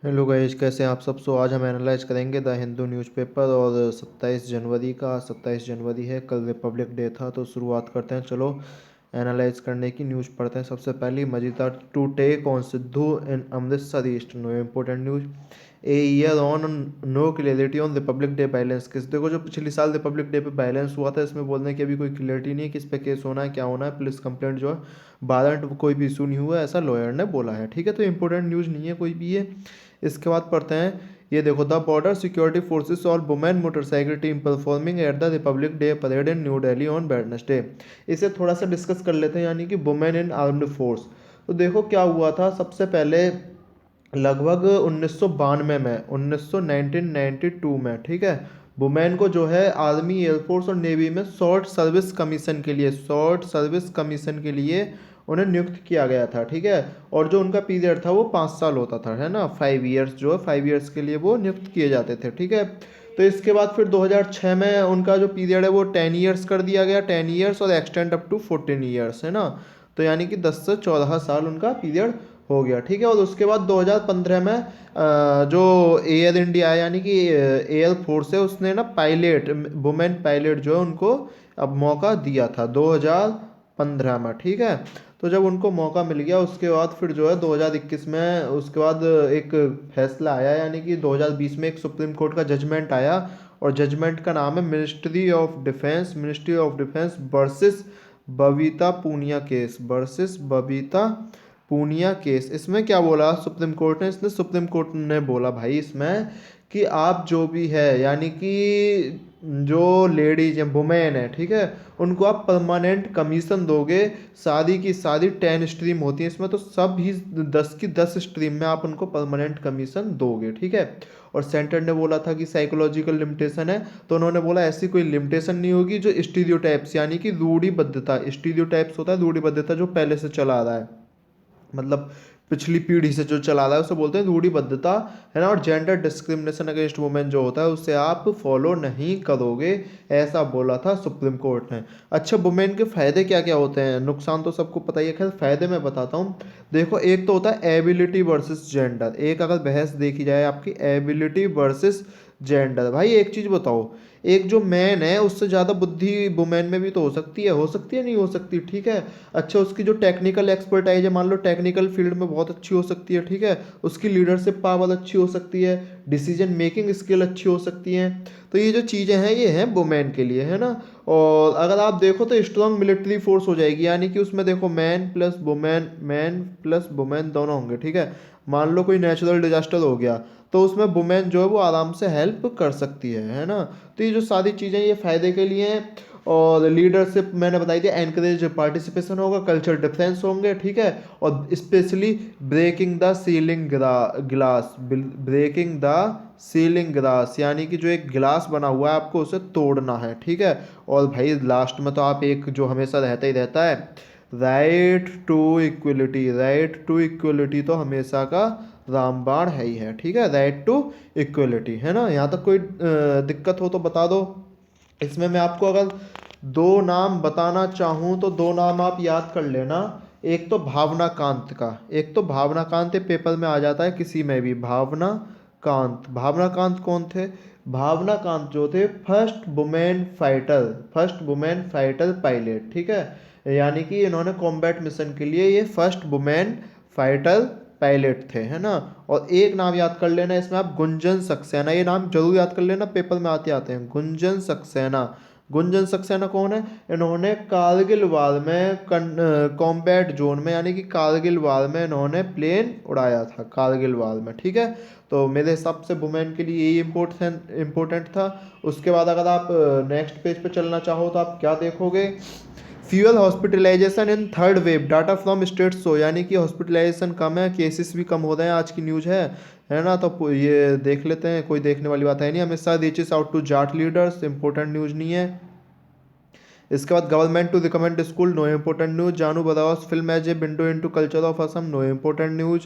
Hello guys, कैसे हैं आप सब। आज हम एनालाइज करेंगे द हिंदू न्यूज़पेपर और 27 जनवरी का। 27 जनवरी है, कल रिपब्लिक डे था। तो शुरुआत करते हैं, चलो एनालाइज करने की। न्यूज़ पढ़ते हैं। सबसे पहली, Majithia to take on Sidhu in Amritsar East. No important news. A year on no clarity on Republic Day violence case. देखो, जो पिछले साल रिपब्लिक डे पे वायलेंस हुआ था, इसमें बोलने की अभी कोई क्लियरिटी नहीं है किस पे केस होना है, क्या होना है। पुलिस कंप्लेंट जो है, वारंट कोई भी इशू नहीं हुआ है, ऐसा लॉयर ने बोला है। ठीक है, तो इंपॉर्टेंट न्यूज़ नहीं है कोई भी ये। इसके बाद पढ़ते हैं, ये देखो, द बॉर्डर सिक्योरिटी फोर्सेस और women motorcycle team performing at the Republic day parade in new Delhi on Wednesday. इसे थोड़ा सा डिस्कस कर लेते हैं, यानी कि वुमेन इन आर्म्ड फोर्स। तो देखो क्या हुआ था। सबसे पहले लगभग 1992 में 1992 में, ठीक है, वुमेन को जो है आर्मी, एयरफोर्स और नेवी में शॉर्ट सर्विस कमीशन के लिए उन्हें नियुक्त किया गया था। ठीक है, और जो उनका पीरियड था वो 5 साल होता था, है ना। 5 ईयर्स, जो है 5 ईयर्स के लिए वो नियुक्त किए जाते थे। ठीक है, तो इसके बाद फिर 2006 में उनका जो पीरियड है वो 10 ईयर्स कर दिया गया, 10 ईयर्स, और एक्सटेंड अप टू 14 ईयर्स, है ना। तो यानी कि 10 से 14 साल उनका पीरियड हो गया। ठीक है, और उसके बाद 2015 में जो एयर इंडिया, यानी कि एयर फोर्स है, उसने ना पायलट, वुमेन पायलट जो है उनको अब मौका दिया था 2015 में। ठीक है, तो जब उनको मौका मिल गया, उसके बाद फिर जो है 2021 में उसके बाद एक फैसला आया, यानी कि 2020 में एक सुप्रीम कोर्ट का जजमेंट आया, और जजमेंट का नाम है ministry of defence versus Babita Punia case, इसमें क्या बोला सुप्रीम कोर्ट ने। इसने सुप्रीम कोर्ट ने बोला भाई इसमें कि आप जो भी है, यानी कि जो लेडीज हैं, वुमेन है, ठीक है, उनको आप परमानेंट कमीशन दोगे। सारी की सारी 10 स्ट्रीम होती है इसमें, तो सब ही 10 की 10 स्ट्रीम में आप उनको परमानेंट कमीशन दोगे। ठीक है, और सेंटर ने बोला था कि साइकोलॉजिकल लिमिटेशन है, तो उन्होंने बोला ऐसी कोई लिमिटेशन नहीं होगी जो स्टीरियोटाइप्स, यानी कि रूढ़िबद्धता, स्टीरियोटाइप्स होता है रूढ़िबद्धता, जो पहले से चला आ रहा है, मतलब पिछली पीढ़ी से जो चला रहा है, उसे बोलते हैं रूढ़िबद्धता, है ना। और जेंडर डिस्क्रिमिनेशन अगेंस्ट वुमेन जो होता है, उसे आप फॉलो नहीं करोगे, ऐसा बोला था सुप्रीम कोर्ट ने। अच्छा, वुमेन के फायदे क्या क्या होते हैं, नुकसान तो सबको पता ही है, खैर फायदे मैं बताता हूँ। देखो, एक तो होता है एबिलिटी वर्सेस जेंडर। एक अगर बहस देखी जाए आपकी, एबिलिटी वर्सेस जेंडर। भाई एक चीज बताओ, एक जो मैन है उससे ज़्यादा बुद्धि वुमेन में भी तो हो सकती है, नहीं हो सकती। ठीक है, अच्छा, उसकी जो टेक्निकल एक्सपर्टाइज है, मान लो टेक्निकल फील्ड में बहुत अच्छी हो सकती है। ठीक है, उसकी लीडरशिप पावर अच्छी हो सकती है, डिसीजन मेकिंग स्किल अच्छी हो सकती है। तो ये जो चीज़ें हैं, ये हैं वुमेन के लिए, है ना। और अगर आप देखो तो स्ट्रॉन्ग मिलिट्री फोर्स हो जाएगी, यानी कि उसमें देखो मैन प्लस वुमेन दोनों होंगे। ठीक है, मान लो कोई नेचुरल डिजास्टर हो गया, तो उसमें वुमेन जो है वो आराम से हेल्प कर सकती है ना। तो ये जो सारी चीज़ें ये फायदे के लिए हैं। और लीडरशिप मैंने बताई थी, एनकरेज पार्टिसिपेशन होगा, कल्चर डिफरेंस होंगे। ठीक है, और especially breaking the ceiling glass, यानी कि जो एक गिलास बना हुआ है आपको उसे तोड़ना है। ठीक है, और भाई लास्ट में तो आप एक जो हमेशा रहता ही रहता है, राइट टू इक्वलिटी तो हमेशा का रामबाण है ही है। ठीक है, राइट टू इक्वलिटी, है ना। यहाँ तक कोई दिक्कत हो तो बता दो। इसमें मैं आपको अगर दो नाम बताना चाहूँ तो दो नाम आप याद कर लेना। एक तो भावना कांत का, एक तो भावना कांत, ये पेपर में आ जाता है किसी में भी। भावना कांत कौन थे? भावना कांत जो थे फर्स्ट वुमेन फाइटर पायलट। ठीक है, यानी कि इन्होंने कॉम्बैट मिशन के लिए ये फर्स्ट वुमेन फाइटर पायलट थे, है ना। और एक नाम याद कर लेना इसमें आप, गुंजन सक्सेना। ये नाम जरूर याद कर लेना, पेपर में आते आते हैं। गुंजन सक्सेना कौन है? इन्होंने कारगिल वार में कॉम्बैट जोन में, यानी कि कारगिल वार में इन्होंने प्लेन उड़ाया था, कारगिल वार में। ठीक है, तो मेरे हिसाब से वुमेन के लिए यही इम्पोर्टेंट था। उसके बाद अगर आप नेक्स्ट पेज पे चलना चाहो तो आप क्या देखोगे, fewer hospitalisation in third wave data from state show, यानी कि हॉस्पिटलाइजेशन कम है, केसेस भी कम हो रहे हैं, आज की न्यूज़ है ना। तो ये देख लेते हैं, कोई देखने वाली बात है नहीं। हमेशा reaches out to Jat leaders, important news नहीं है। इसके बाद government to recommend school, no important news. Jahnu बदावास film as a window into culture of Assam, no important news.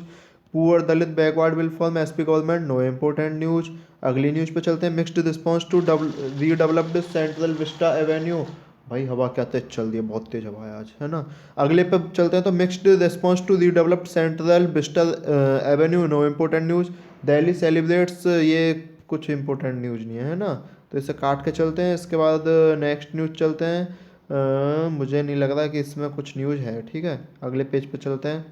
Poor Dalit backward will form SP government, no important news. अगली news पे चलते हैं, mixed response to redeveloped Central Vista Avenue, भाई हवा क्या तेज चल रही है, बहुत तेज हवा है आज, है ना। अगले पे चलते हैं। तो mixed response to redeveloped central Bristol avenue, no important news. Delhi celebrates, ये कुछ इम्पोर्टेंट न्यूज़ नहीं है ना, तो इसे काट के चलते हैं। इसके बाद नेक्स्ट न्यूज़ चलते हैं। मुझे नहीं लग रहा कि इसमें कुछ न्यूज़ है, ठीक है। अगले पेज पे चलते हैं।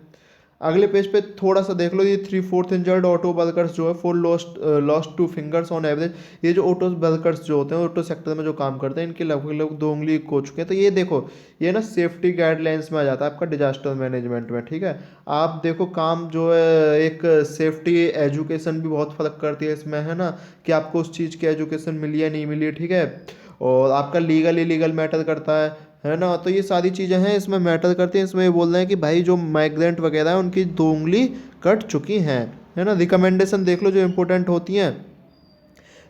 अगले पेज पे थोड़ा सा देख लो, ये 3/4 इंजर्ड ऑटो वर्कर्स जो है, four lost 2 fingers on average. ये जो ऑटो वर्कर्स जो होते हैं, ऑटो सेक्टर में जो काम करते हैं, इनके लगभग लगभग 2 उंगली खो चुके हैं। तो ये देखो, ये ना सेफ्टी गाइडलाइंस में आ जाता है आपका डिजास्टर मैनेजमेंट में, ठीक है। आप देखो काम जो है, एक सेफ्टी एजुकेशन भी बहुत फर्क करती है इसमें, है ना, कि आपको उस चीज़ की एजुकेशन मिली है नहीं मिली है, ठीक है। और आपका लीगल इलीगल मैटर करता है ना। तो ये सारी चीज़ें हैं इसमें मैटर करती हैं। इसमें ये बोल रहे हैं कि भाई जो माइग्रेंट वगैरह है उनकी 2 उंगली कट चुकी हैं, है ना। रिकमेंडेशन देख लो जो इंपॉर्टेंट होती हैं।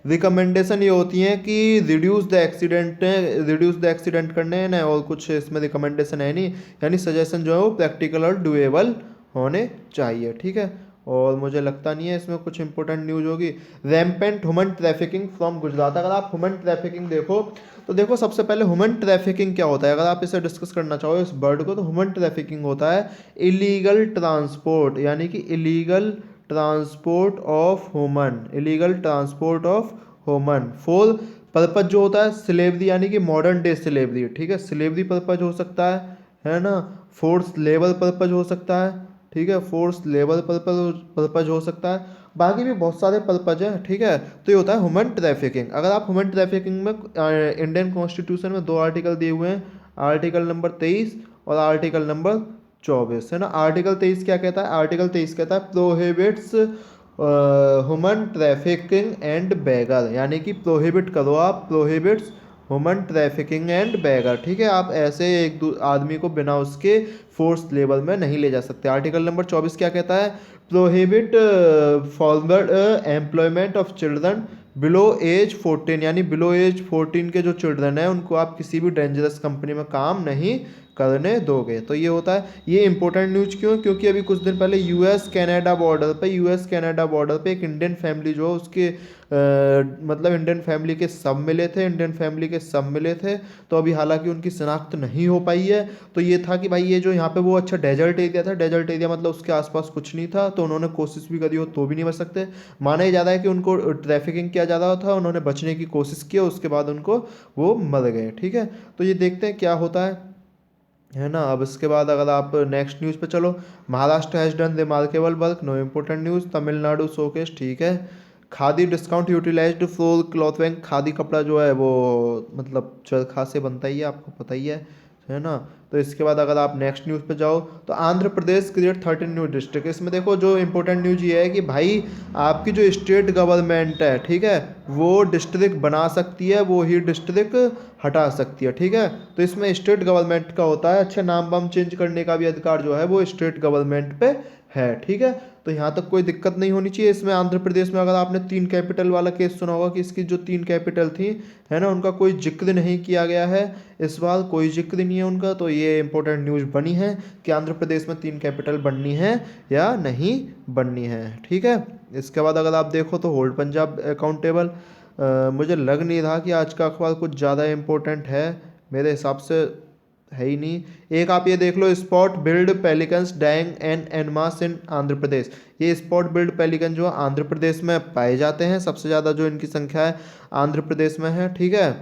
रिकमेंडेशन ये होती हैं कि रिड्यूस द एक्सीडेंट करने हैं ना, और कुछ इसमें रिकमेंडेशन है नहीं, यानी सजेशन जो है वो प्रैक्टिकल और डुएबल होने चाहिए, ठीक है। और मुझे लगता नहीं है इसमें कुछ इंपॉर्टेंट न्यूज़ होगी। Rampant human trafficking from Gujarat. अगर आप ह्यूमन ट्रैफिकिंग देखो, तो देखो सबसे पहले ह्यूमन ट्रैफिकिंग क्या होता है, अगर आप इसे डिस्कस करना चाहो इस वर्ड को, तो ह्यूमन ट्रैफिकिंग होता है इलीगल ट्रांसपोर्ट, यानी कि illegal transport of human, illegal transport of human for purpose जो होता है स्लेवरी, यानी कि मॉडर्न डे स्लेवरी, ठीक है। स्लेवरी पर्पज हो सकता है ना। फोर्स लेबर पर्पज हो सकता है, ठीक है। फोर्स लेबर पर्पज हो सकता है। बाकी भी बहुत सारे पर्पज हैं, ठीक है। तो ये होता है ह्यूमन ट्रैफिकिंग। अगर आप ह्यूमन ट्रैफिकिंग में इंडियन कॉन्स्टिट्यूशन में 2 आर्टिकल दिए हुए हैं, आर्टिकल नंबर 23 और आर्टिकल नंबर 24, है ना। आर्टिकल 23 क्या कहता है, आर्टिकल 23 कहता है प्रोहिबिट्स ह्यूमन ट्रैफिकिंग एंड बेगर, यानी कि प्रोहिबिट करो आप, प्रोहिबिट्स ह्यूमन ट्रैफिकिंग एंड बेगर, ठीक है। आप ऐसे एक आदमी को बिना उसके फोर्स लेवल में नहीं ले जा सकते। आर्टिकल नंबर 24 क्या कहता है, prohibit forward employment of children below age 14, यानी बिलो एज 14 के जो चिल्ड्रन हैं उनको आप किसी भी डेंजरस कंपनी में काम नहीं करने दोगे। तो ये होता है। ये इंपॉर्टेंट न्यूज़ क्यों, क्योंकि अभी कुछ दिन पहले यूएस कनाडा बॉर्डर पे एक इंडियन फैमिली जो उसके मतलब इंडियन फैमिली के सब मिले थे। तो अभी हालांकि उनकी शिनाख्त नहीं हो पाई है। तो ये था कि भाई ये जो यहाँ पे वो अच्छा डेजर्ट एरिया था, डेजर्ट एरिया मतलब उसके आसपास कुछ नहीं था, तो उन्होंने कोशिश भी करी हो तो भी नहीं बच सकते। माना ही जाता है कि उनको ट्रैफिकिंग किया जा रहा था, उन्होंने बचने की कोशिश की, उसके बाद उनको वो मर गए, ठीक है। तो ये देखते हैं क्या होता है ना। अब इसके बाद अगर आप नेक्स्ट न्यूज़ पे चलो, Maharashtra has done remarkable work, no important news. Tamil Nadu showcase, ठीक है। Khadi discount utilised floor cloth bank, khadi कपड़ा जो है वो मतलब चरखा से बनता ही है, आपको पता ही है ना। तो इसके बाद अगर आप नेक्स्ट न्यूज़ पे जाओ, तो Andhra Pradesh create 13 new district. इसमें देखो जो इंपॉर्टेंट न्यूज़ ये है कि भाई आपकी जो स्टेट गवर्नमेंट है, ठीक है, वो डिस्ट्रिक्ट बना सकती है, वो ही डिस्ट्रिक्ट हटा सकती है, ठीक है। तो इसमें स्टेट गवर्नमेंट का होता है, अच्छा नाम वाम चेंज करने का भी अधिकार जो है वो स्टेट गवर्नमेंट पे है, ठीक है। तो यहाँ तक कोई दिक्कत नहीं होनी चाहिए। इसमें आंध्र प्रदेश में अगर आपने 3 कैपिटल वाला केस सुना होगा कि इसकी जो 3 कैपिटल थी, है ना, उनका कोई जिक्र नहीं किया गया है, इस बार कोई जिक्र नहीं है उनका। तो ये इंपॉर्टेंट न्यूज़ बनी है कि आंध्र प्रदेश में 3 कैपिटल बननी है या नहीं बननी है, ठीक है। इसके बाद अगर आप देखो तो होल्ड पंजाब अकाउंटेबल, मुझे लग नहीं रहा कि आज का अखबार कुछ ज़्यादा इम्पोर्टेंट है, मेरे हिसाब से है ही नहीं। एक आप ये देख लो, spot billed pelicans dying and en masse in Andhra Pradesh. ये स्पॉट बिल्ड पेलिकन जो आंध्र प्रदेश में पाए जाते हैं, सबसे ज़्यादा जो इनकी संख्या है आंध्र प्रदेश में है, ठीक है।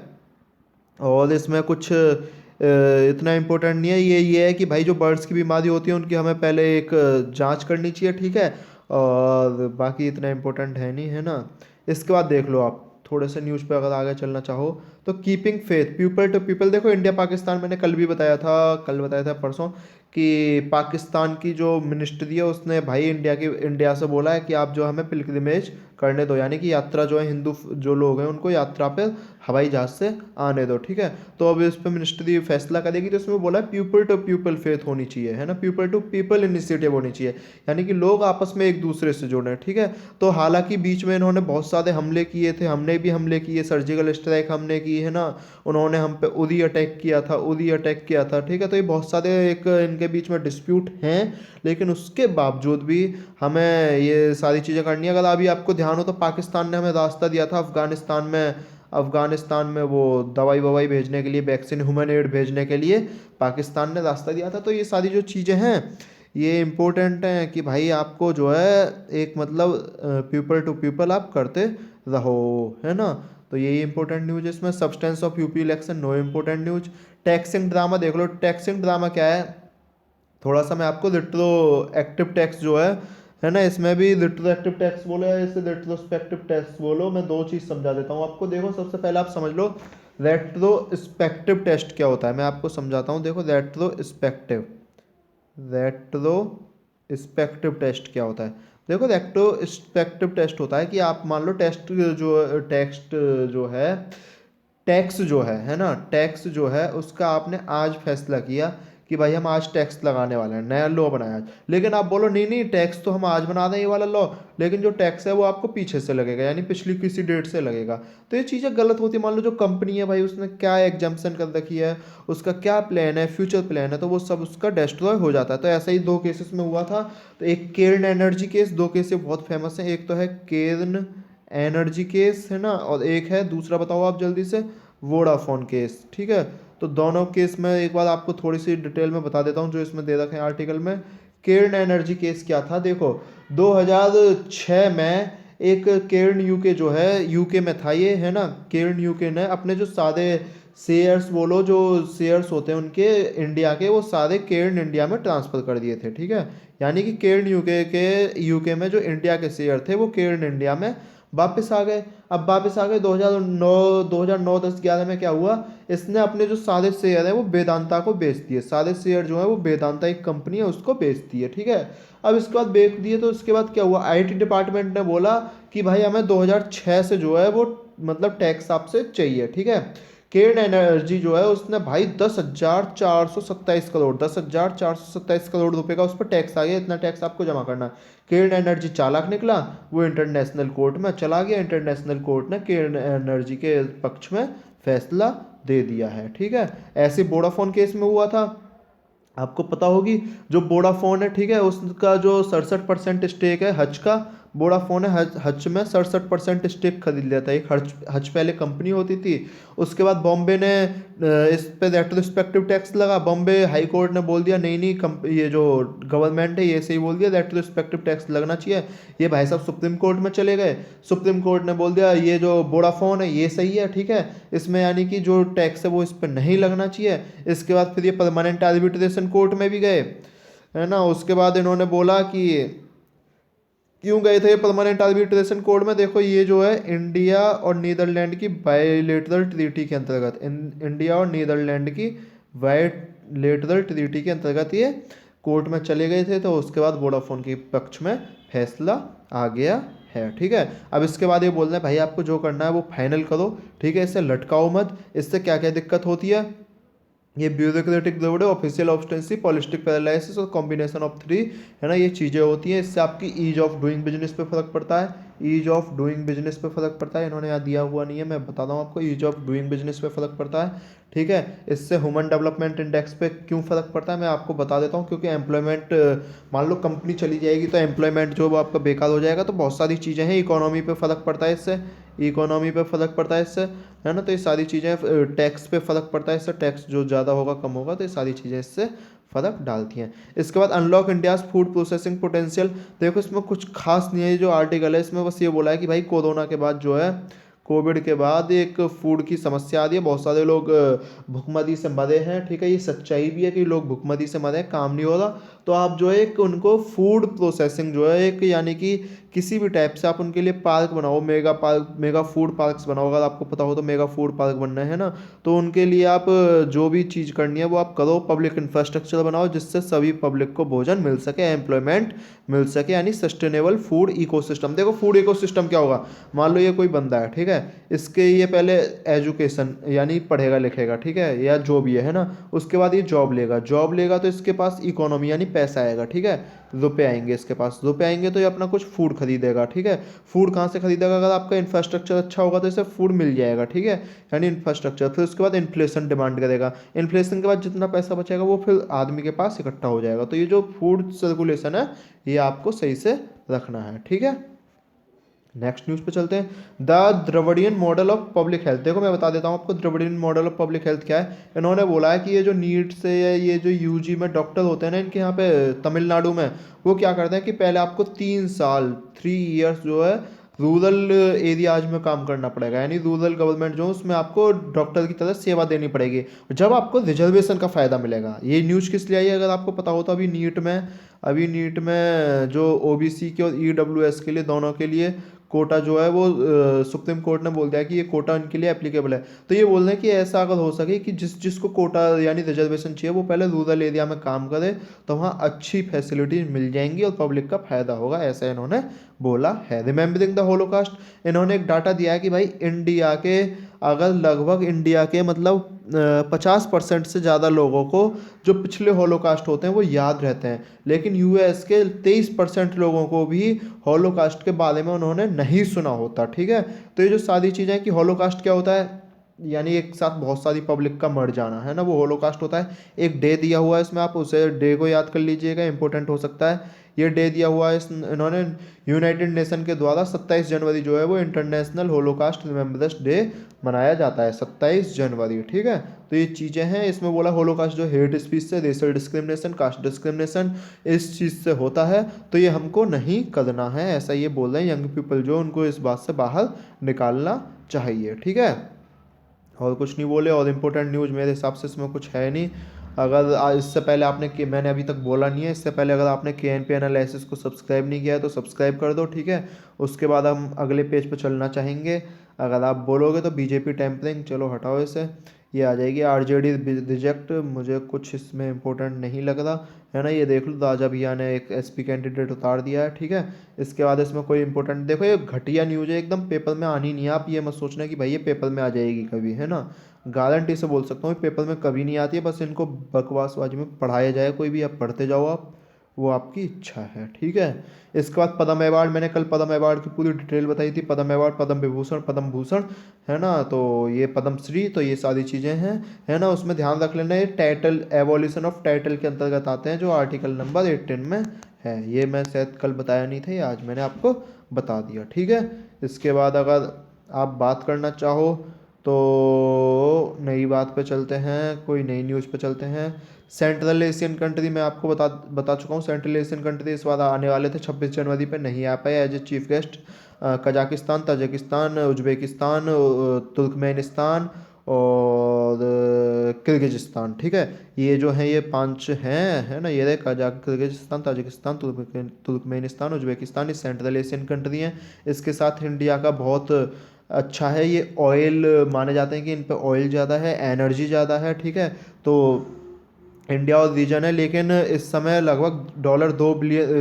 और इसमें कुछ इतना इम्पोर्टेंट नहीं है। ये है कि भाई जो बर्ड्स की बीमारी होती है उनकी हमें पहले एक जांच करनी चाहिए, ठीक है। और बाकी इतना इम्पोर्टेंट है नहीं, है ना। इसके बाद देख लो आप थोड़े से न्यूज़ पे अगर आगे चलना चाहो, तो keeping faith people to people. देखो इंडिया पाकिस्तान, मैंने कल बताया था परसों, कि पाकिस्तान की जो मिनिस्ट्री है उसने भाई इंडिया से बोला है कि आप जो हमें पिलग्रिमेज करने दो, यानी कि यात्रा जो है, हिंदू जो लोग हैं उनको यात्रा पे हवाई जहाज से आने दो, ठीक है। तो अब इस पर मिनिस्ट्री फैसला करेगी। तो इसमें बोला है पीपल टू पीपल फेथ होनी चाहिए, है ना, पीपल टू पीपल इनिशिएटिव होनी चाहिए, यानी कि लोग आपस में एक दूसरे से जुड़े, ठीक है। तो हालांकि बीच में इन्होंने बहुत सारे हमले किए थे, हमने भी हमले किए, सर्जिकल स्ट्राइक हमने की, है ना। उन्होंने हम पे उरी अटैक किया था, ठीक है। तो ये बहुत सारे एक इनके बीच में डिस्प्यूट हैं, लेकिन उसके बावजूद भी हमें ये सारी चीज़ें करनी है। अगर अभी आपको ध्यान हो तो पाकिस्तान ने हमें रास्ता दिया था अफगानिस्तान में अफ़गानिस्तान में वो दवाई ववाई भेजने के लिए, वैक्सीन, ह्यूमन एड भेजने के लिए पाकिस्तान ने रास्ता दिया था। तो ये सारी जो चीज़ें हैं ये इम्पोर्टेंट हैं कि भाई आपको जो है एक मतलब पीपल टू पीपल आप करते रहो, है ना। तो यही इंपॉर्टेंट न्यूज है इसमें। Substance of UP election, no important news. Taxing drama देख लो। टैक्सिंग ड्रामा क्या है, थोड़ा सा मैं आपको रिट्रो एक्टिव टैक्स जो है ना, इसमें भी रिट्रो एक्टिव टैक्स बोलो या इसे रेट्रोस्पेक्टिव टैक्स बोलो, मैं दो चीज़ समझा देता हूँ आपको। देखो सबसे पहले आप समझ लो रेट्रोस्पेक्टिव टेस्ट क्या होता है, मैं आपको समझाता हूँ। देखो रेट्रोस्पेक्टिव टेस्ट क्या होता है। देखो रेट्रोस्पेक्टिव टेस्ट होता है कि आप मान लो टेक्स्ट जो है टैक्स जो है ना, टैक्स जो है उसका आपने आज फैसला किया कि भाई हम आज टैक्स लगाने वाले हैं, नया लॉ बनाया आज। लेकिन आप बोलो नहीं नहीं टैक्स तो हम आज बना दें ये वाला लॉ, लेकिन जो टैक्स है वो आपको पीछे से लगेगा, यानी पिछली किसी डेट से लगेगा। तो ये चीज़ें गलत होती है। मान लो जो कंपनी है भाई उसने क्या एग्जाम्पशन कर रखी है, उसका क्या प्लान है, फ्यूचर प्लान है, तो वो सब उसका डिस्ट्रॉय हो जाता है। तो ऐसा ही दो केसेस में हुआ था। तो एक केर्न एनर्जी केस, दो केस बहुत फेमस हैं। एक तो है केर्न एनर्जी केस, है ना, और एक है दूसरा बताओ आप जल्दी से, वोडाफोन केस। ठीक है, तो दोनों केस में एक बार आपको थोड़ी सी डिटेल में बता देता हूँ जो इसमें दे रखे हैं आर्टिकल में। केर्न एनर्जी केस क्या था, देखो 2006 में एक केर्न यूके जो है, यूके में था ये, है ना। केर्न यूके ने अपने जो सारे शेयर्स बोलो, जो शेयर्स होते हैं उनके इंडिया के, वो सारे केर्न इंडिया में ट्रांसफ़र कर दिए थे। ठीक है, यानी कि केर्न यूके में जो इंडिया के शेयर थे वो केर्न इंडिया में वापस आ गए। अब वापस आ गए 2009 10 11 में क्या हुआ, इसने अपने जो सारे शेयर है वो वेदांता को बेच दिए। सारे शेयर जो है वो वेदांता एक कंपनी है उसको बेच दिए। ठीक है, अब इसके बाद बेच दिए तो इसके बाद क्या हुआ, आईटी डिपार्टमेंट ने बोला कि भाई हमें 2006 से जो है वो मतलब टैक्स आपसे चाहिए। ठीक है, केर्न एनर्जी जो है उसने भाई 10,427 करोड़ रुपए का उस पर टैक्स आ गया, इतना टैक्स आपको जमा करना है। केर्न एनर्जी चालाक निकला, वो इंटरनेशनल कोर्ट में चला गया। इंटरनेशनल कोर्ट ने केर्न एनर्जी के पक्ष में फैसला दे दिया है। ठीक है, ऐसे वोडाफोन केस में हुआ था, आपको पता होगी। जो वोडाफोन है, ठीक है, उसका जो 67% स्टेक है हच का, वोडाफोन है हच में 67% स्टेक खरीद लिया था। एक हच पहले कंपनी होती थी, उसके बाद बॉम्बे ने इस पे रेट्रोस्पेक्टिव टैक्स लगा। बॉम्बे हाई कोर्ट ने बोल दिया नहीं नहीं ये जो गवर्नमेंट है ये सही बोल दिया, रेट्रोस्पेक्टिव टैक्स लगना चाहिए। ये भाई साहब सुप्रीम कोर्ट में चले गए, सुप्रीम कोर्ट ने बोल दिया ये जो वोडाफोन है ये सही है। ठीक है, इसमें यानी कि जो टैक्स है वो इस पर नहीं लगना चाहिए। इसके बाद फिर ये परमानेंट आर्बिट्रेशन कोर्ट में भी गए, है ना। उसके बाद इन्होंने बोला कि क्यों गए थे परमानेंट आर्बिट्रेशन कोर्ट में, देखो ये जो है इंडिया और नीदरलैंड की बायलेटरल ट्रीटी के अंतर्गत, इंडिया और नीदरलैंड की बायलेटरल ट्रीटी के अंतर्गत ये कोर्ट में चले गए थे। तो उसके बाद वोडाफोन के पक्ष में फैसला आ गया है। ठीक है, अब इसके बाद ये बोल रहे हैं भाई आपको जो करना है वो फाइनल करो। ठीक है, इससे लटकाओ मत। इससे क्या क्या दिक्कत होती है, ये ब्यूरोक्रेटिक लोड है, ऑफिशियल ऑब्स्टेंसी, पॉलिटिक पैरालिसिस और कॉम्बिनेशन ऑफ थ्री, है ना, ये चीज़ें होती हैं। इससे आपकी ईज ऑफ डूइंग बिजनेस पे फर्क पड़ता है। ईज ऑफ डूइंग बिजनेस पे फर्क पड़ता है, इन्होंने यहाँ दिया हुआ नहीं है, मैं बता रहा हूँ आपको। ईज ऑफ डूइंग बिजनेस पे फर्क पड़ता है। ठीक है, इससे ह्यूमन डेवलपमेंट इंडेक्स पे क्यों फ़र्क पड़ता है मैं आपको बता देता हूँ। क्योंकि एम्प्लॉयमेंट, मान लो कंपनी चली जाएगी तो एम्प्लॉयमेंट जो वो आपका बेकार हो जाएगा। तो बहुत सारी चीज़ें हैं, इकोनॉमी पे फ़र्क पड़ता है इससे, इकोनॉमी पे फ़र्क पड़ता है इससे, है ना। तो ये सारी चीज़ें, टैक्स पे फ़र्क पड़ता है इससे, टैक्स जो ज़्यादा होगा कम होगा, तो ये सारी चीज़ें इससे फ़र्क डालती हैं। इसके बाद unlock India's food processing potential, देखो इसमें कुछ खास नहीं है जो आर्टिकल है, इसमें बस ये बोला है कि भाई कोरोना के बाद जो है, कोविड के बाद एक फूड की समस्या आ रही है, बहुत सारे लोग भुखमरी से मरे हैं। ठीक है, ये सच्चाई भी है कि लोग भुखमरी से मरे हैं, काम नहीं हो रहा। तो आप जो है एक उनको फूड प्रोसेसिंग जो है एक, यानी कि किसी भी टाइप से आप उनके लिए पार्क बनाओ, mega park, mega food parks बनाओ। अगर आपको पता हो तो मेगा फूड पार्क बनना है ना, तो उनके लिए आप जो भी चीज़ करनी है वो आप करो। पब्लिक इंफ्रास्ट्रक्चर बनाओ जिससे सभी पब्लिक को भोजन मिल सके, एम्प्लॉयमेंट मिल सके, यानी सस्टेनेबल फूड इकोसिस्टम। देखो फूड इकोसिस्टम क्या होगा, मान लो ये कोई बंदा है, ठीक है, इसके ये पहले एजुकेशन यानी पढ़ेगा लिखेगा, ठीक है, या जो भी है ना, उसके बाद ये जॉब लेगा, जॉब लेगा तो इसके पास इकोनॉमी यानी पैसा आएगा। ठीक है, रुपए आएंगे इसके पास, रुपए आएंगे तो ये अपना कुछ फूड खरीदेगा। ठीक है, फूड कहाँ से खरीदेगा, अगर आपका इंफ्रास्ट्रक्चर अच्छा होगा तो इसे फूड मिल जाएगा। ठीक है, यानी इंफ्रास्ट्रक्चर। फिर उसके बाद इन्फ्लेशन डिमांड करेगा, इन्फ्लेशन के बाद जितना पैसा बचेगा वो फिर आदमी के पास इकट्ठा हो जाएगा। तो ये जो फूड सर्कुलेशन है ये आपको सही से रखना है। ठीक है, नेक्स्ट न्यूज़ पे चलते हैं। The Dravidian model of public health. देखो मैं बता देता हूँ आपको Dravidian model of public health क्या है। इन्होंने बोला है कि ये जो नीट से या ये जो यूजी में डॉक्टर होते हैं ना इनके यहाँ पे तमिलनाडु में, वो क्या करते हैं कि पहले आपको 3 साल 3 ईयर्स जो है रूरल एरियाज में काम करना पड़ेगा, यानी रूरल गवर्नमेंट जो है उसमें आपको डॉक्टर की तरह सेवा देनी पड़ेगी, जब आपको रिजर्वेशन का फ़ायदा मिलेगा। ये न्यूज़ किस लिए आई है अगर आपको पता हो तो, अभी नीट में जो ओबीसी के और ईडब्ल्यूएस के लिए दोनों के लिए कोटा जो है वो सुप्रीम कोर्ट ने बोल दिया कि ये कोटा इनके लिए एप्लीकेबल है। तो ये बोल रहे हैं कि ऐसा अगर हो सके कि जिसको कोटा यानी रिजर्वेशन चाहिए वो पहले रूरल एरिया में काम करे, तो वहाँ अच्छी फैसिलिटीज मिल जाएंगी और पब्लिक का फायदा होगा, ऐसा इन्होंने बोला है। रिमेंबरिंग द होलोकास्ट, इन्होंने एक डाटा दिया है कि भाई इंडिया के अगर लगभग इंडिया के मतलब 50% से ज़्यादा लोगों को जो पिछले होलोकास्ट होते हैं वो याद रहते हैं, लेकिन यूएस के 23% लोगों को भी हॉलोकास्ट के बारे में उन्होंने नहीं सुना होता। ठीक है, तो ये जो सारी चीज़ें हैं कि हॉलोकास्ट क्या होता है, यानी एक साथ बहुत सारी पब्लिक का मर जाना है ना, वो होलोकास्ट होता है। एक डे दिया हुआ है इसमें, आप उसे डे को याद कर लीजिएगा, इंपॉर्टेंट हो सकता है। ये डे दिया हुआ है इन्होंने यूनाइटेड नेशन के द्वारा 27 जनवरी जो है वो इंटरनेशनल होलोकास्ट रिमेम्बरेंस डे मनाया जाता है, 27 जनवरी। ठीक है, तो ये चीज़ें हैं इसमें बोला। होलोकास्ट जो हेट स्पीच से, रेशियल डिस्क्रिमिनेशन, कास्ट डिस्क्रिमिनेशन इस चीज़ से होता है, तो ये हमको नहीं करना है, ऐसा ये बोल रहे हैं यंग पीपल जो, उनको इस बात से बाहर निकालना चाहिए। ठीक है, और कुछ नहीं बोले। और इम्पोर्टेंट न्यूज़ मेरे हिसाब से इसमें कुछ है नहीं। अगर इससे पहले मैंने अभी तक बोला नहीं है, इससे पहले अगर आपने के एन पी एनालिसिस को सब्सक्राइब नहीं किया है तो सब्सक्राइब कर दो। ठीक है, उसके बाद हम अगले पेज पर चलना चाहेंगे। अगर आप बोलोगे तो बीजेपी टेम्परिंग, चलो हटाओ इसे, ये आ जाएगी। आरजेडी रिजेक्ट, मुझे कुछ इसमें इंपॉर्टेंट नहीं लग रहा है ना। ये देख लो, राजा भैया ने एक एसपी कैंडिडेट उतार दिया है। ठीक है, इसके बाद इसमें कोई इंपॉर्टेंट, देखो ये घटिया न्यूज़ है एकदम, पेपर में आनी नहीं है। आप ये मत सोचना कि भाई ये पेपर में आ जाएगी कभी, है ना, गारंटी से बोल सकता हूँ पेपर में कभी नहीं आती है, बस इनको बकवासबाजी में पढ़ाया जाए कोई भी, आप पढ़ते जाओ आप, वो आपकी इच्छा है। ठीक है, इसके बाद पद्म अवार्ड, मैंने कल पद्म अवार्ड की पूरी डिटेल बताई थी। पद्म अवार्ड, पद्म विभूषण, पद्म भूषण, है ना, तो ये पद्म श्री, तो ये सारी चीज़ें हैं, है ना, उसमें ध्यान रख लेना। ये टाइटल, एवोल्यूशन ऑफ टाइटल के अंतर्गत आते हैं, जो आर्टिकल नंबर 18 में है। ये मैं शायद कल बताया नहीं था, ये आज मैंने आपको बता दिया। ठीक है, इसके बाद अगर आप बात करना चाहो तो नई बात पे चलते हैं, कोई नई न्यूज़ पे चलते हैं। सेंट्रल एशियन कंट्री मैं आपको बता चुका हूँ। सेंट्रल एशियन कंट्री इस बार आने वाले थे 26 जनवरी पे, नहीं आ पाए as a chief guest. Kazakhstan, Tajikistan, Uzbekistan, Turkmenistan और किर्गिजिस्तान। ठीक है, ये जो है ये 5 हैं, है ना, ये रहे किर्गिजिस्तान, ताजिकिस्तान, तुर्कमेनिस्तान, उज्बेकिस्तान, ये सेंट्रल एशियन कंट्री हैं। इसके साथ इंडिया का बहुत अच्छा है, ये ऑयल माने जाते हैं कि इन पे ऑयल ज़्यादा है, एनर्जी ज़्यादा है। ठीक है, तो इंडिया और रीजन है, लेकिन इस समय लगभग $2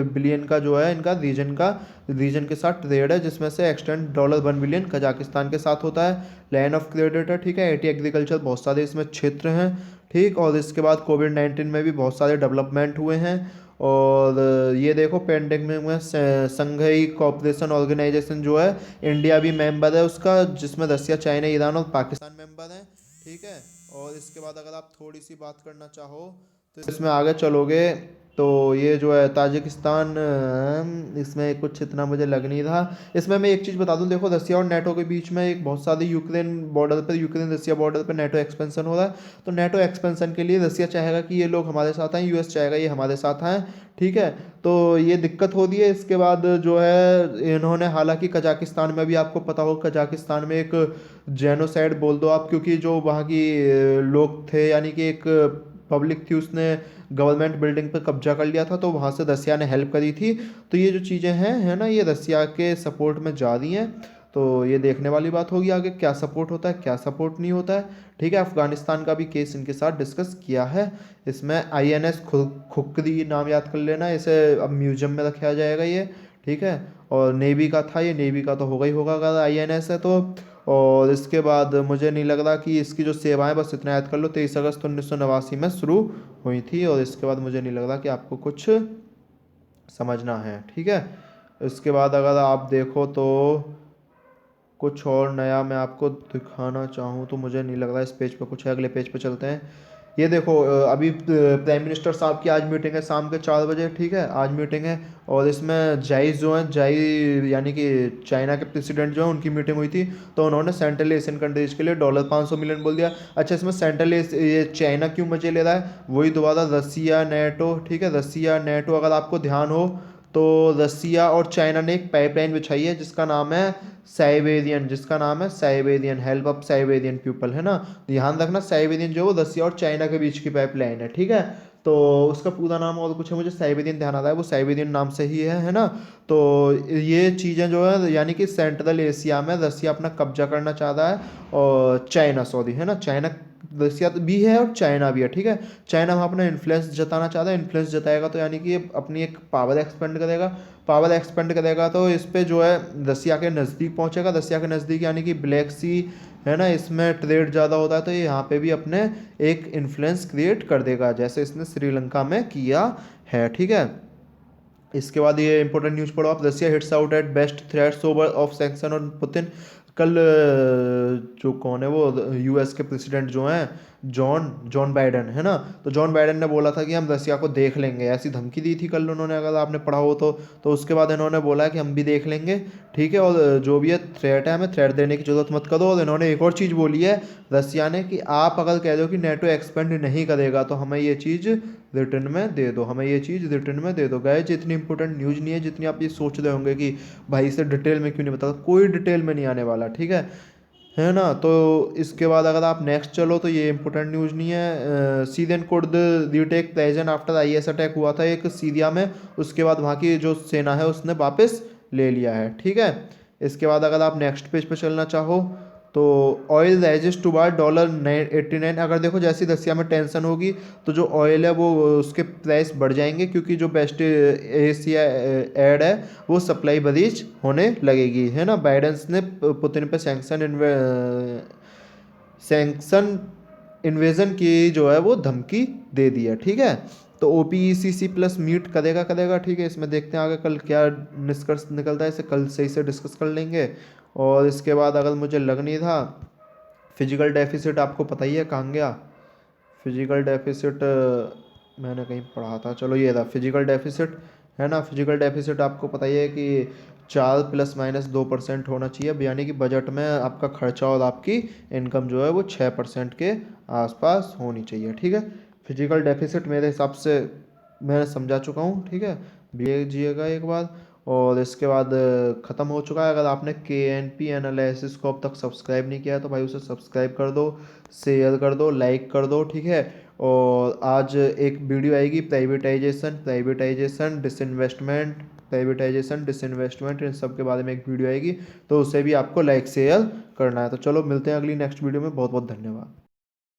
बिलियन का जो है इनका रीजन के साथ ट्रेड है, जिसमें से एक्सटेंड $1 बिलियन कजाकिस्तान के साथ होता है। लैंड ऑफ क्रेडिट है। ठीक है, एटी एग्रीकल्चर, बहुत सारे इसमें क्षेत्र हैं। ठीक, और इसके बाद कोविड-19 में भी बहुत सारे डेवलपमेंट हुए हैं। और ये देखो पेंडेमिक में संघाई कोऑपरेशन ऑर्गेनाइजेशन जो है, इंडिया भी मेंबर है उसका, जिसमें रसिया, चाइना, ईरान और पाकिस्तान मेंबर हैं। ठीक है, और इसके बाद अगर आप थोड़ी सी बात करना चाहो तो इसमें आगे चलोगे तो ये जो है ताजिकिस्तान, इसमें कुछ इतना मुझे लग नहीं रहा। इसमें मैं एक चीज़ बता दूं, देखो रसिया और नेटो के बीच में एक बहुत सारी यूक्रेन रसिया बॉर्डर पर नेटो एक्सपेंशन हो रहा है। तो नेटो एक्सपेंशन के लिए रसिया चाहेगा कि ये लोग हमारे साथ आएँ, यूएस चाहेगा ये हमारे साथ आएँ। ठीक है, तो ये दिक्कत होती है। इसके बाद जो है इन्होंने, हालांकि कजाकिस्तान में भी आपको पता हो, कजाकिस्तान में एक जेनोसाइड बोल दो आप, क्योंकि जो वहाँ की लोग थे, यानी कि एक पब्लिक थी, उसने गवर्नमेंट बिल्डिंग पर कब्जा कर लिया था, तो वहाँ से रसिया ने हेल्प करी थी। तो ये जो चीज़ें हैं, है ना, ये रसिया के सपोर्ट में जा रही हैं। तो ये देखने वाली बात होगी आगे क्या सपोर्ट होता है, क्या सपोर्ट नहीं होता है। ठीक है, अफगानिस्तान का भी केस इनके साथ डिस्कस किया है। इसमें INS खुकरी नाम याद कर लेना, इसे अब म्यूजियम में रखा जाएगा ये। ठीक है, और नेवी का था, ये नेवी का तो होगा ही होगा अगर INS है तो। और इसके बाद मुझे नहीं लग रहा कि इसकी जो सेवाएं, बस इतना याद कर लो, 23 अगस्त 1989 में शुरू हुई थी। और इसके बाद मुझे नहीं लग रहा कि आपको कुछ समझना है। ठीक है, इसके बाद अगर आप देखो तो कुछ और नया मैं आपको दिखाना चाहूँ तो मुझे नहीं लग रहा इस पेज पे कुछ है, अगले पेज पे चलते हैं। ये देखो अभी प्राइम मिनिस्टर साहब की आज मीटिंग है शाम के 4 बजे, ठीक है, आज मीटिंग है। और इसमें जाइस जो है, जाई यानी कि चाइना के प्रेसिडेंट जो है उनकी मीटिंग हुई थी। तो उन्होंने सेंट्रल एशियन कंट्रीज के लिए $500 मिलियन बोल दिया। अच्छा, इसमें ये चाइना क्यों मजे ले रहा है, वही दोबारा रसिया नेटो, ठीक है, रसिया नेटो, अगर आपको ध्यान हो तो रसिया और चाइना ने एक पाइपलाइन बिछाई है जिसका नाम है साइबेरियन, जिसका नाम है Siberian, help of Siberian people, है ना। ध्यान रखना, साइबेरियन जो है रसिया और चाइना के बीच की पाइपलाइन है, ठीक है। तो उसका पूरा नाम और कुछ है, मुझे साइबेरियन ध्यान आ रहा है, वो साइबेरियन नाम से ही है ना। तो ये चीज़ें जो है यानी कि सेंट्रल एशिया में रसिया अपना कब्जा करना चाहता है, और चाइना, सॉरी, है ना, चाइना, रसिया भी है और चाइना भी है, ठीक है। चाइना वहाँ अपना इन्फ्लुएंस जताना चाहता है, इन्फ्लुएंस जताएगा तो यानी कि ये अपनी एक पावर एक्सपेंड करेगा, पावर एक्सपेंड करेगा तो इस पे जो है रसिया के नज़दीक पहुंचेगा, रसिया के नज़दीक यानी कि ब्लैक सी, है ना, इसमें ट्रेड ज़्यादा होता है, तो ये यहाँ पे भी अपने एक इन्फ्लुएंस क्रिएट कर देगा, जैसे इसने श्रीलंका में किया है, ठीक है। इसके बाद ये इंपॉर्टेंट न्यूज़ पढ़ो आप, Russia hits out at best threats over of sanction on Putin. कल जो कौन है वो यूएस के प्रेसिडेंट जो हैं, जॉन जॉन बाइडन, है ना। तो जॉन बाइडन ने बोला था कि हम रसिया को देख लेंगे, ऐसी धमकी दी थी कल उन्होंने, अगर आपने पढ़ा हो तो उसके बाद इन्होंने बोला कि हम भी देख लेंगे, ठीक है, और जो भी है थ्रेट है, हमें थ्रेट देने की जरूरत मत करो। और इन्होंने एक और चीज़ बोली है रसिया ने कि आप अगर कह दो कि नेटो एक्सपेंड नहीं करेगा तो हमें ये चीज़ रिटर्न में दे दो, हमें ये चीज़ रिटर्न में दे दो। गाइस, इतनी इंपॉर्टेंट न्यूज़ नहीं है जितनी आप ये सोच रहे होंगे कि भाई इसे डिटेल में क्यों नहीं बता, कोई डिटेल में नहीं आने वाला, ठीक है ना। तो इसके बाद अगर आप नेक्स्ट चलो तो ये इंपॉर्टेंट न्यूज़ नहीं है। Syrian Kurd retake present after IS attack हुआ था एक सीरिया में, उसके बाद वहाँ की जो सेना है उसने वापस ले लिया है, ठीक है। इसके बाद अगर आप नेक्स्ट पेज पे चलना चाहो तो ऑयल राइजेस टू बार $89। अगर देखो जैसी रसिया में टेंशन होगी तो जो ऑयल है वो उसके प्राइस बढ़ जाएंगे, क्योंकि जो बेस्ट एशिया एड है वो सप्लाई बरीज होने लगेगी, है ना। बाइडेंस ने पुतिन पे सैंक्शन इन्वेजन की जो है वो धमकी दे दी है, ठीक है। तो OPEC प्लस मीट करेगा, ठीक है। इसमें देखते हैं आगे कल क्या निष्कर्ष निकलता है, इसे कल सही से डिस्कस कर लेंगे। और इसके बाद अगर मुझे लग नहीं था, फिजिकल डेफिसिट आपको पता ही है कहाँ गया, फिजिकल डेफिसिट मैंने कहीं पढ़ा था, चलो ये था फिजिकल डेफिसिट, है ना। फिजिकल डेफिसिट आपको पता ही है कि 4 ± 2% होना चाहिए, अब यानी कि बजट में आपका खर्चा और आपकी इनकम जो है वो 6% के आसपास होनी चाहिए, ठीक है। फिजिकल डेफिसिट मेरे हिसाब से मैं समझा चुका हूँ, ठीक है, भेजिएगा एक बार। और इसके बाद ख़त्म हो चुका है। अगर आपने KNP एनालिसिस को अब तक सब्सक्राइब नहीं किया है तो भाई उसे सब्सक्राइब कर दो, शेयर कर दो, लाइक कर दो, ठीक है। और आज एक वीडियो आएगी प्राइवेटाइजेशन डिसइन्वेस्टमेंट इन सब के बारे में एक वीडियो आएगी, तो उसे भी आपको लाइक शेयर करना है। तो चलो मिलते हैं अगली नेक्स्ट वीडियो में, बहुत बहुत धन्यवाद।